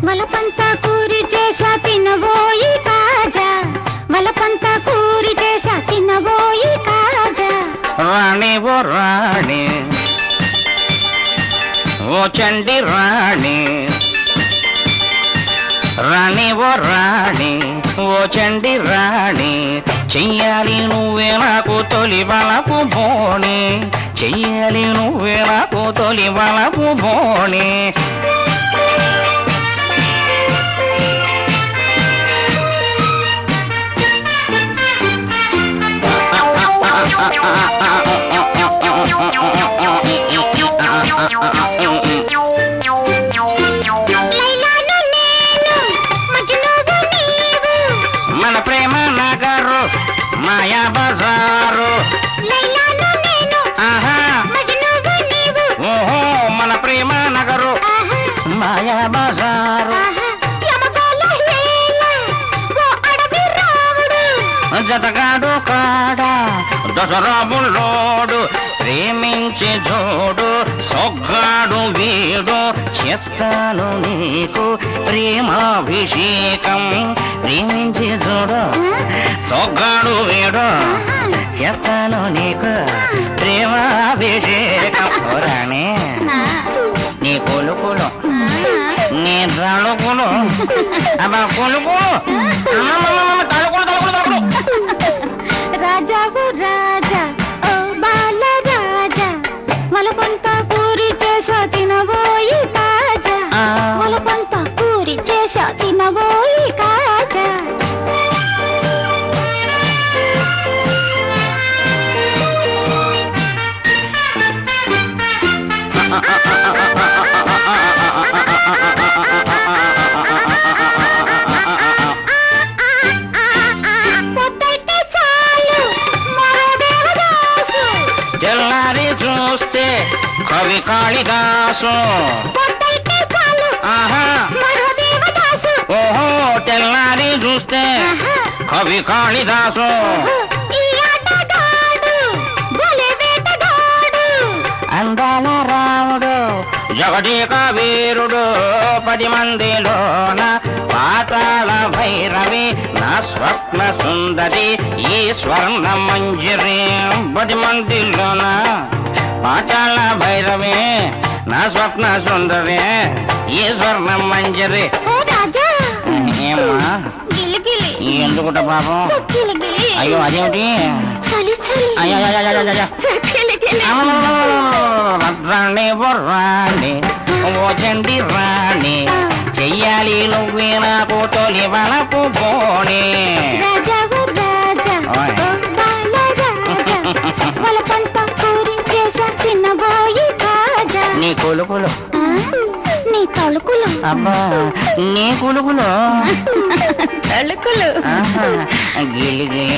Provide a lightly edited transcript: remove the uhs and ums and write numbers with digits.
వలపంతా కూరి చేసా తినబోయి కాజా వలపంతా కూరి చేసా తినబోయి కాజా రాణి ఓ రాణి ఓ చండి రాణి రాణి ఓ రాణి ఓ చండి రాణి చెయ్యాలి నువ్వే నాకు తొలి వలపు బోణి చెయ్యాలి నువ్వే నాకు తొలి వలపు బోణి మన ప్రేమ నగరు మాయా బజారు ఓహో మన ప్రేమ నగరు మాయా బజారు జతగాడు కాడా దసరాబుల్లోడు ప్రేమించే జోడు సొగ్గాడు వీడు చేస్తాను నీకు ప్రేమాభిషేకం ప్రేమించే జోడు సొగ్గాడు వీడు చేస్తాను నీకు ప్రేమాభిషేకం రాణి నీ కొలుకులు నీ తలుకులు అబ్బా కొలుకు తలుకులు తలుకులు రాజావు రాజా ఓ బాల రాజా వలపంతా పూరి చేసా తినబోయి కాజా వలపంతా పూరి చేసా తినబోయి కాజా తెల్లారి చూస్తే కవి కాళిదాసు ఆహా ఓహో తెల్లారి చూస్తే కవి కాళిదాసు అందాల రాముడు జగదేక వీరుడు 10 మందిలోన పాతాళ భైరవి నా స్వప్న సుందరి ఈ స్వర్ణ మంజరి 10 మందిలోన పాతాళ భైరవి నా స్వప్న సుందరి ఈ స్వర్ణ మంజరి ఏమ్మా ఎందుకుంటా పాపం అయ్యో అదేమిటి రాణి ఓ రాణి ఓ చండి రాణి చెయ్యాలి నువ్వే నాకు తొలి వలపు బోణి నీ కొలుకులు నీ తలుకులు అబ్బా నీ కొలుకులు తలుకులు గిలి గిలి